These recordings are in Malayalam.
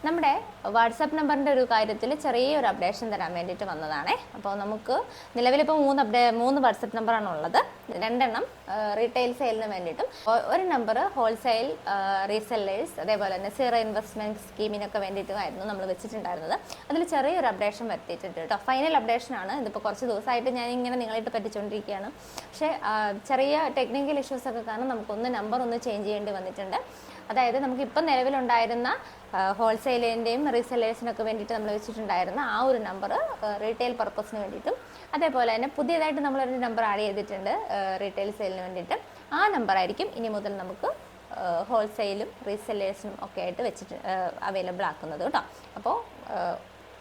നമ്മുടെ വാട്സാപ്പ് നമ്പറിൻ്റെ ഒരു കാര്യത്തിൽ ചെറിയൊരു അപ്ഡേഷൻ തരാൻ വേണ്ടിയിട്ട് വന്നതാണേ. അപ്പോൾ നമുക്ക് നിലവിലിപ്പോൾ മൂന്ന് വാട്സപ്പ് നമ്പറാണ് ഉള്ളത്. 2 എണ്ണം റീറ്റെയിൽ സെയിലിന് വേണ്ടിയിട്ടും, ഒരു നമ്പർ ഹോൾസെയിൽ റീസെല്ലേഴ്സ് അതേപോലെ തന്നെ സീറോ ഇൻവെസ്റ്റ്മെൻറ്റ് സ്കീമിനൊക്കെ വേണ്ടിയിട്ടുമായിരുന്നു നമ്മൾ വെച്ചിട്ടുണ്ടായിരുന്നത്. അതിൽ ചെറിയൊരു അപ്ഡേഷൻ വരുത്തിയിട്ടുണ്ട് കേട്ടോ. ഫൈനൽ അപ്ഡേഷനാണ്. ഇതിപ്പോൾ കുറച്ച് ദിവസമായിട്ട് ഞാൻ ഇങ്ങനെ നിങ്ങളായിട്ട് പറ്റിച്ചുകൊണ്ടിരിക്കുകയാണ്. പക്ഷേ ചെറിയ ടെക്നിക്കൽ ഇഷ്യൂസൊക്കെ കാരണം നമുക്കൊന്ന് നമ്പർ ഒന്ന് ചേഞ്ച് ചെയ്യേണ്ടി വന്നിട്ടുണ്ട്. അതായത് നമുക്കിപ്പം നിലവിലുണ്ടായിരുന്ന ഹോൾസെയിലിൻ്റെയും റീസെല്ലേഴ്സിനൊക്കെ വേണ്ടിയിട്ട് നമ്മൾ വെച്ചിട്ടുണ്ടായിരുന്ന ആ ഒരു നമ്പർ റീറ്റെയിൽ പർപ്പസിന് വേണ്ടിയിട്ടും, അതേപോലെ തന്നെ പുതിയതായിട്ട് നമ്മളൊരു നമ്പർ ആഡ് ചെയ്തിട്ടുണ്ട് റീറ്റെയിൽ സെയിലിന് വേണ്ടിയിട്ട്. ആ നമ്പറായിരിക്കും ഇനി മുതൽ നമുക്ക് ഹോൾസെയിലും റീസെല്ലേഴ്സിനും ഒക്കെ ആയിട്ട് വെച്ചിട്ട് അവൈലബിൾ ആക്കുന്നത് കേട്ടോ. അപ്പോൾ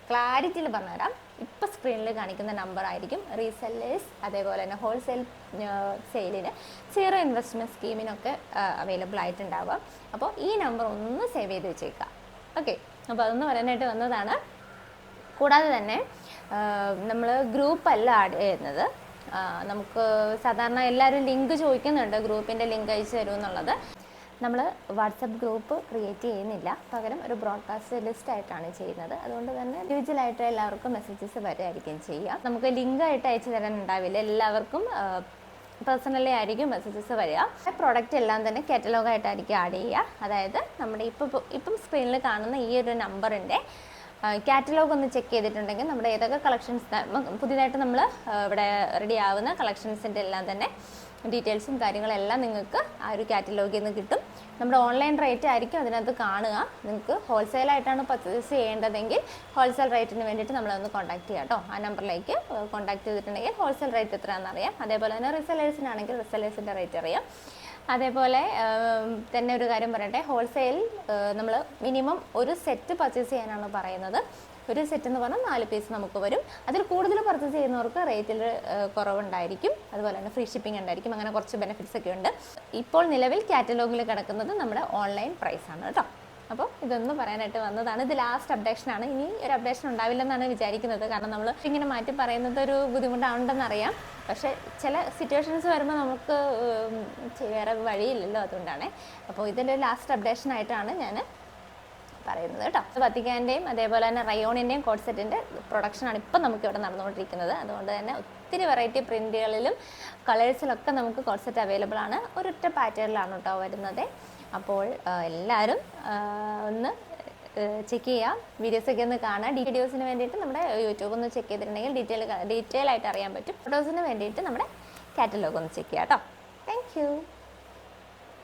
ക്ലാരിറ്റിയിൽ പറഞ്ഞുതരാം. ഇപ്പോൾ സ്ക്രീനിൽ കാണിക്കുന്ന നമ്പർ ആയിരിക്കും റീസെല്ലേഴ്സ് അതേപോലെ തന്നെ ഹോൾസെയിൽ സെയിലിന് സീറോ ഇൻവെസ്റ്റ്മെൻറ്റ് സ്കീമിനൊക്കെ അവൈലബിൾ ആയിട്ടുണ്ടാവുക. അപ്പോൾ ഈ നമ്പർ ഒന്ന് സേവ് ചെയ്ത് വെച്ചേക്കുക. ഓക്കെ, അപ്പോൾ അതൊന്ന് പറയാനായിട്ട് വന്നതാണ്. കൂടാതെ തന്നെ നമ്മൾ ഗ്രൂപ്പല്ല ആഡ് ചെയ്യുന്നത്. നമുക്ക് സാധാരണ എല്ലാവരും ലിങ്ക് ചോദിക്കുന്നുണ്ട്, ഗ്രൂപ്പിൻ്റെ ലിങ്ക് അയച്ചു തരുമെന്നുള്ളത്. നമ്മൾ വാട്സപ്പ് ഗ്രൂപ്പ് ക്രിയേറ്റ് ചെയ്യുന്നില്ല, പകരം ഒരു ബ്രോഡ്കാസ്റ്റ് ലിസ്റ്റ് ആയിട്ടാണ് ചെയ്യുന്നത്. അതുകൊണ്ട് തന്നെ ഇൻഡിവിജ്വലായിട്ട് എല്ലാവർക്കും മെസ്സേജസ് വരുമായിരിക്കും ചെയ്യുക. നമുക്ക് ലിങ്കായിട്ട് അയച്ചു തരാൻ ഉണ്ടാവില്ല, എല്ലാവർക്കും പേഴ്സണലി ആയിരിക്കും മെസ്സേജസ് വരിക. പ്രോഡക്റ്റ് എല്ലാം തന്നെ കാറ്റലോഗായിട്ടായിരിക്കും ആഡ് ചെയ്യുക. അതായത് നമ്മുടെ ഇപ്പം സ്ക്രീനിൽ കാണുന്ന ഈ ഒരു നമ്പറിൻ്റെ കാറ്റലോഗ് ഒന്ന് ചെക്ക് ചെയ്തിട്ടുണ്ടെങ്കിൽ നമ്മുടെ ഏതൊക്കെ കളക്ഷൻസ് പുതിയതായിട്ട് നമ്മൾ ഇവിടെ റെഡി ആവുന്ന കളക്ഷൻസിൻ്റെ എല്ലാം തന്നെ ഡീറ്റെയിൽസും കാര്യങ്ങളെല്ലാം നിങ്ങൾക്ക് ആ ഒരു കാറ്റലോഗിൽ നിന്ന് കിട്ടും. നമ്മുടെ ഓൺലൈൻ റേറ്റ് ആയിരിക്കും അതിനകത്ത് കാണുക. നിങ്ങൾക്ക് ഹോൾസെയിലായിട്ടാണ് പർച്ചേസ് ചെയ്യേണ്ടതെങ്കിൽ ഹോൾസെയിൽ റേറ്റിന് വേണ്ടിയിട്ട് നമ്മളൊന്ന് കോൺടാക്ട് ചെയ്യാം കേട്ടോ. ആ നമ്പറിലേക്ക് കോൺടാക്ട് ചെയ്തിട്ടുണ്ടെങ്കിൽ ഹോൾസെയിൽ റേറ്റ് എത്രയാണെന്ന് അറിയാം. അതേപോലെ തന്നെ റിസെല്ലേഴ്സിനാണെങ്കിൽ റിസെല്ലേഴ്സിൻ്റെ റേറ്റ് അറിയാം. അതേപോലെ തന്നെ ഒരു കാര്യം പറയട്ടെ, ഹോൾസെയിൽ നമ്മൾ മിനിമം ഒരു സെറ്റ് പർച്ചേസ് ചെയ്യാനാണ് പറയുന്നത്. ഒരു സെറ്റ് എന്ന് പറഞ്ഞാൽ 4 പീസ് നമുക്ക് വരും. അതിൽ കൂടുതൽ പർച്ചേസ് ചെയ്യുന്നവർക്ക് റേറ്റിൽ കുറവുണ്ടായിരിക്കും, അതുപോലെ തന്നെ ഫ്രീ ഷിപ്പിംഗ് ഉണ്ടായിരിക്കും. അങ്ങനെ കുറച്ച് ബെനിഫിറ്റ്സ് ഒക്കെ ഉണ്ട്. ഇപ്പോൾ നിലവിൽ കാറ്റലോഗിൽ കിടക്കുന്നത് നമ്മുടെ ഓൺലൈൻ പ്രൈസാണ് കേട്ടോ. അപ്പോൾ ഇതൊന്ന് പറയാനായിട്ട് വന്നതാണ്. ഇത് ലാസ്റ്റ് അപ്ഡേഷനാണ്. ഇനി ഒരു അപ്ഡേഷൻ ഉണ്ടാവില്ലെന്നാണ് വിചാരിക്കുന്നത്. കാരണം നമ്മൾ ഇങ്ങനെ മാറ്റി പറയുന്നത് ഒരു ബുദ്ധിമുട്ടാണെന്നറിയാം. പക്ഷേ ചില സിറ്റുവേഷൻസ് വരുമ്പോൾ നമുക്ക് വേറെ വഴിയില്ലല്ലോ, അതുകൊണ്ടാണ്. അപ്പോൾ ഇതിൻ്റെ ലാസ്റ്റ് അപ്ഡേഷനായിട്ടാണ് ഞാൻ പറയുന്നത് കേട്ടോ. വത്തിക്കാൻ്റെയും അതേപോലെ തന്നെ റയോണിൻ്റെയും കോഡ് സെറ്റിൻ്റെ പ്രൊഡക്ഷനാണ് ഇപ്പം നമുക്കിവിടെ നടന്നുകൊണ്ടിരിക്കുന്നത്. അതുകൊണ്ട് തന്നെ ഒത്തിരി വെറൈറ്റി പ്രിൻറ്റുകളിലും കളേഴ്സിലൊക്കെ നമുക്ക് കോഡ് സെറ്റ് അവൈലബിൾ ആണ്. ഒരൊറ്റ പാറ്റേണിലാണ് കേട്ടോ വരുന്നത്. അപ്പോൾ എല്ലാവരും ഒന്ന് ചെക്ക് ചെയ്യുക, വീഡിയോസൊക്കെ ഒന്ന് കാണുക. വീഡിയോസിന് വേണ്ടിയിട്ട് നമ്മുടെ യൂട്യൂബ് ഒന്ന് ചെക്ക് ചെയ്തിട്ടുണ്ടെങ്കിൽ ഡീറ്റെയിൽ ആയിട്ട് അറിയാൻ പറ്റും. ഫോട്ടോസിന് വേണ്ടിയിട്ട് നമ്മുടെ കാറ്റലോഗ് ഒന്ന് ചെക്ക് ചെയ്യാം കേട്ടോ. Thank you.